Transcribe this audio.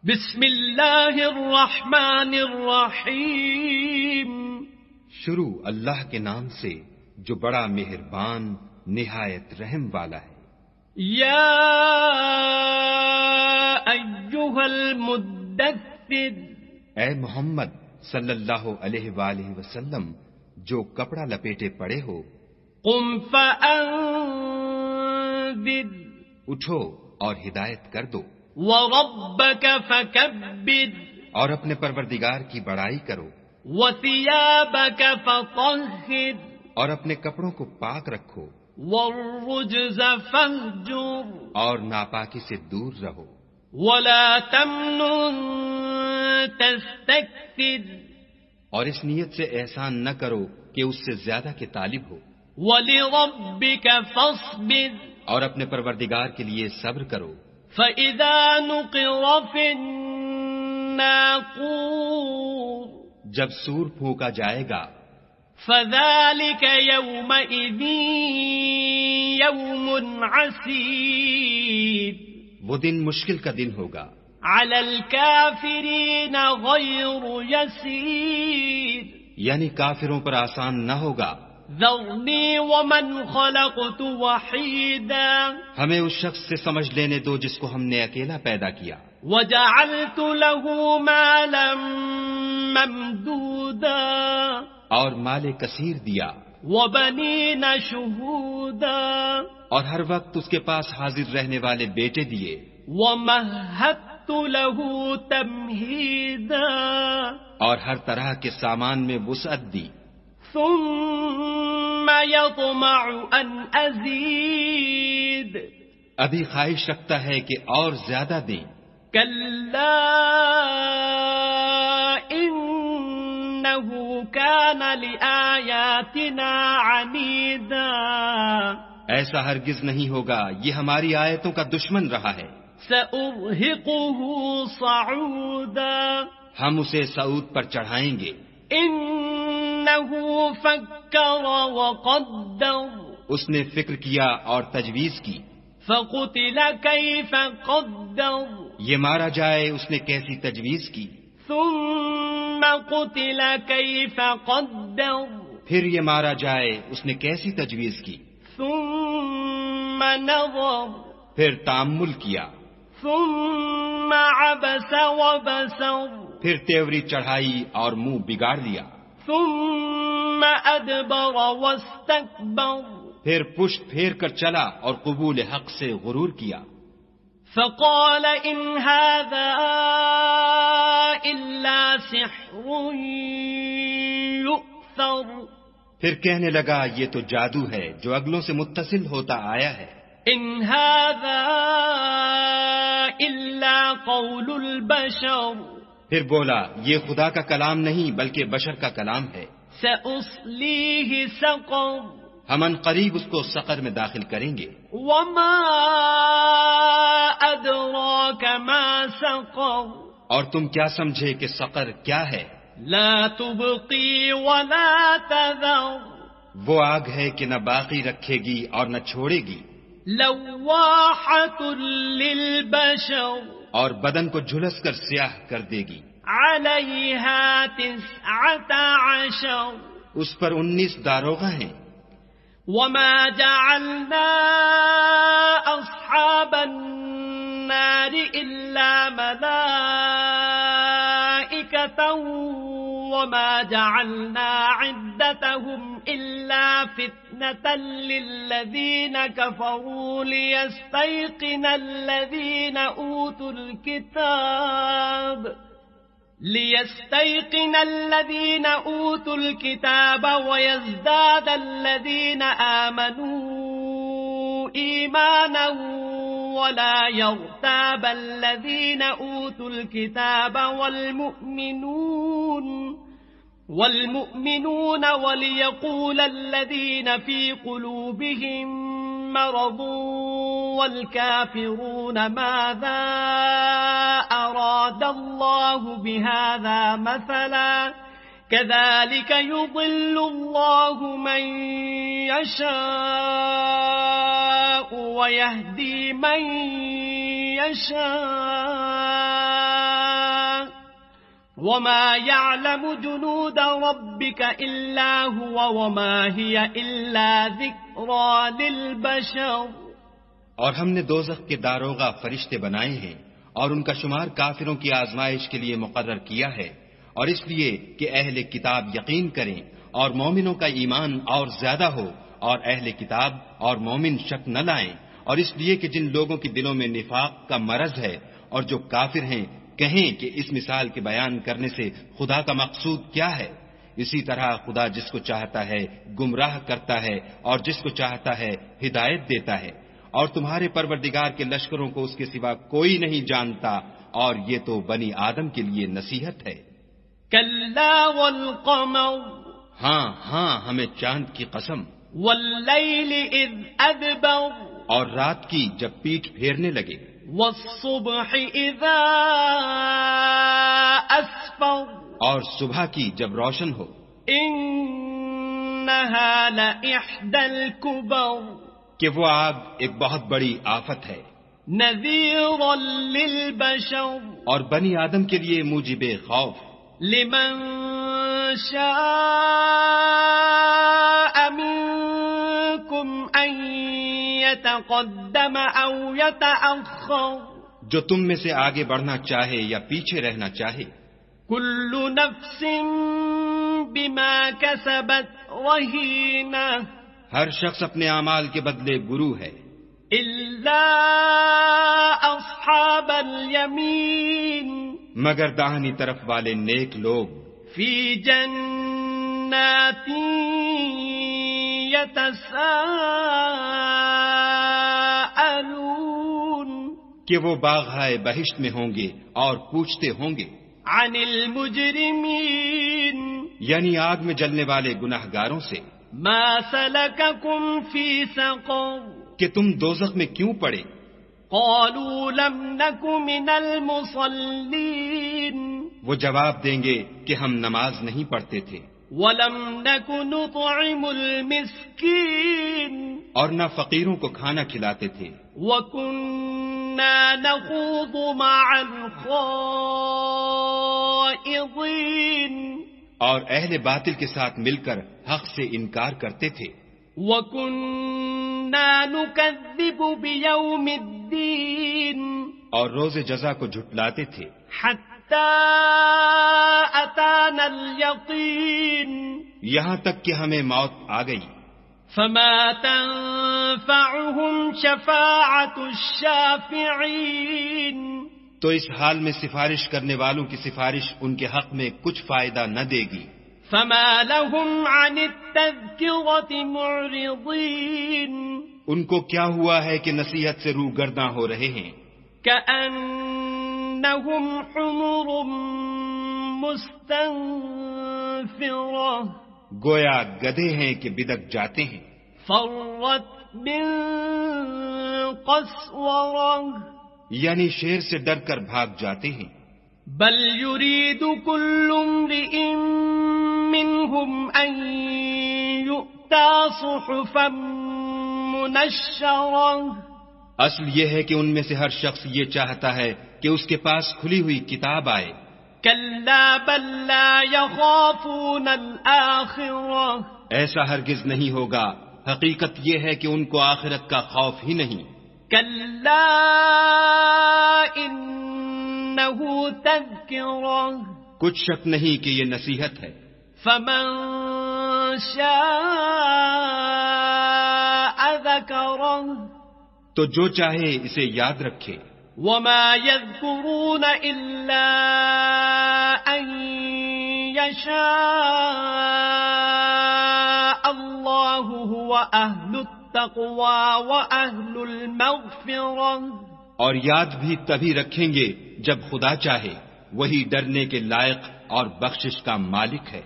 بسم اللہ الرحمن الرحیم. شروع اللہ کے نام سے جو بڑا مہربان نہایت رحم والا ہے. یا ایھا المدثر، اے محمد صلی اللہ علیہ وآلہ وسلم جو کپڑا لپیٹے پڑے ہو، قم فانذر، اٹھو اور ہدایت کر دو، وربک فکبر، اور اپنے پروردگار کی بڑائی کرو، وثیابک فطہر، اور اپنے کپڑوں کو پاک رکھو، والرجز فاہجر، اور ناپاکی سے دور رہو، ولا تمنن تستکثر، اور اس نیت سے احسان نہ کرو کہ اس سے زیادہ کے طالب ہو، ولربک فاصبر، اور اپنے پروردگار کے لیے صبر کرو. فإذا نقر في الناقور، جب سور پھونکا جائے گا، فذلك يومئذ يوم عسير، وہ دن مشکل کا دن ہوگا، على الكافرين غير يسير، یعنی کافروں پر آسان نہ ہوگا. ذرني ومن خلقت وحيدا، ہمیں اس شخص سے سمجھ لینے دو جس کو ہم نے اکیلا پیدا کیا، وجعلت له مالا ممدودا، اور مال کثیر دیا، وبنين شهودا، اور ہر وقت اس کے پاس حاضر رہنے والے بیٹے دیے، ومهدت له تمهيدا، اور ہر طرح کے سامان میں وسعت دی. ثم يطمع ان ازيد، ابھی خواہش رکھتا ہے کہ اور زیادہ دیں. كلا انه كان لآياتنا عنيدا، ایسا ہرگز نہیں ہوگا، یہ ہماری آیتوں کا دشمن رہا ہے. سأرهقه صعودا، ہم اسے صعود پر چڑھائیں گے. انه فکر وقدر، اس نے فکر کیا اور تجویز کی. فقتل کیف قدر، یہ مارا جائے اس نے کیسی تجویز کی. ثم قتل کیف قدر، پھر یہ مارا جائے اس نے کیسی تجویز کی. ثم نظر، پھر تأمل کیا، ثم عبس وبسر، پھر تیوری چڑھائی اور منہ بگاڑ لیا. ثم ادبر واستکبر، پھر پشت پھیر کر چلا اور قبول حق سے غرور کیا. فقال ان هذا الا سحر يؤثر، پھر کہنے لگا یہ تو جادو ہے جو اگلوں سے متصل ہوتا آیا ہے. ان هذا الا قول البشر، پھر بولا یہ خدا کا کلام نہیں بلکہ بشر کا کلام ہے. سأصليه سقر، ہم ان قریب اس کو سقر میں داخل کریں گے. وما ادراك ما سقر، اور تم کیا سمجھے کہ سقر کیا ہے؟ لا تبقي ولا تذر، وہ آگ ہے کہ نہ باقی رکھے گی اور نہ چھوڑے گی. لواحة للبشر، اور بدن کو جھلس کر سیاہ کر دے گی. عليها 19، اس پر 19 داروغہ ہیں. وما جعلنا أصحاب النار إلا ملائكة وما جعلنا عدتهم إلا فتنة للذين كفروا ليستيقن الذين أوتوا الكتاب ويزداد الذين آمنوا إيمانا ولا يرتاب الذين أوتوا الكتاب والمؤمنون وليقول الذين في قلوبهم مرض والكافرون ماذا أراد الله بهذا مثلا كذلك يضل الله من يشاء ويهدي من يشاء وما يعلم جنود ربك إلا هو وما هي إلا ذكرى للبشر. اور ہم نے دوزخ کے داروغہ فرشتے بنائے ہیں اور ان کا شمار کافروں کی آزمائش کے لیے مقرر کیا ہے، اور اس لیے کہ اہل کتاب یقین کریں اور مومنوں کا ایمان اور زیادہ ہو، اور اہل کتاب اور مومن شک نہ لائیں، اور اس لیے کہ جن لوگوں کے دلوں میں نفاق کا مرض ہے اور جو کافر ہیں کہیں کہ اس مثال کے بیان کرنے سے خدا کا مقصود کیا ہے. اسی طرح خدا جس کو چاہتا ہے گمراہ کرتا ہے اور جس کو چاہتا ہے ہدایت دیتا ہے، اور تمہارے پروردگار کے لشکروں کو اس کے سوا کوئی نہیں جانتا، اور یہ تو بنی آدم کے لیے نصیحت ہے. كلا والقمر ہاں ہمیں چاند کی قسم، والليل إذ أدبر اور رات کی جب پیٹھ پھیرنے لگے، والصبح إذا أسفر اور صبح کی جب روشن ہو. إنها لإحدى الكبر کہ وہ آگ ایک بہت بڑی آفت ہے، نذيرا للبشر اور بنی آدم کے لیے موجب خوف. لمن شاء منكم أن يتقدم أو يتأخر جو تم میں سے آگے بڑھنا چاہے یا پیچھے رہنا چاہے. كل نفس بما كسبت رهينة ہر شخص اپنے اعمال کے بدلے گرو ہے، إلا أصحاب اليمين مگر داہنی طرف والے نیک لوگ في جنات يتساءلون کہ وہ باغہائے بہشت میں ہوں گے اور پوچھتے ہوں گے عن المجرمين یعنی آگ میں جلنے والے گناہگاروں سے، ما سلككم في سقر کہ تم دوزخ میں کیوں پڑے. قالوا لم نك من المصلين وہ جواب دیں گے کہ ہم نماز نہیں پڑھتے تھے، ولم نك نطعم المسكين اور نہ فقیروں کو کھانا کھلاتے تھے، وكنا نخوض مع الخائضين اور اہل باطل کے ساتھ مل کر حق سے انکار کرتے تھے، وكنا نكذب بيوم الدين اور روز جزا کو جھٹلاتے تھے، حتى أتانا اليقين یہاں تک کہ ہمیں موت آ گئی. فما تنفعهم شفاعة الشافعين تو اس حال میں سفارش کرنے والوں کی سفارش ان کے حق میں کچھ فائدہ نہ دے گی. فما لهم عن التذكرة معرضين ان کو کیا ہوا ہے کہ نصیحت سے روگرداں ہو رہے ہیں، كأنهم حمر مستنفرة گویا گدھے ہیں کہ بدک جاتے ہیں، فرت من قسورة یعنی شیر سے ڈر کر بھاگ جاتے ہیں. بل يريد كل امرئ منهم أن يؤتى صحفا منشرة اصل یہ ہے کہ ان میں سے ہر شخص یہ چاہتا ہے کہ اس کے پاس کھلی ہوئی کتاب آئے. كلا بل لا يخافون الآخرة ایسا ہرگز نہیں ہوگا، حقیقت یہ ہے کہ ان کو آخرت کا خوف ہی نہیں. كلا إنه تذكرة کچھ شک نہیں کہ یہ نصیحت ہے. فمن شاء ذكره تو جو چاہے اسے یاد رکھے. وما يذكرون إلا أن يشاء الله هو أهل التقوى وأهل المغفرة اور یاد بھی تبھی رکھیں گے جب خدا چاہے، وہی ڈرنے کے لائق اور بخشش کا مالک ہے.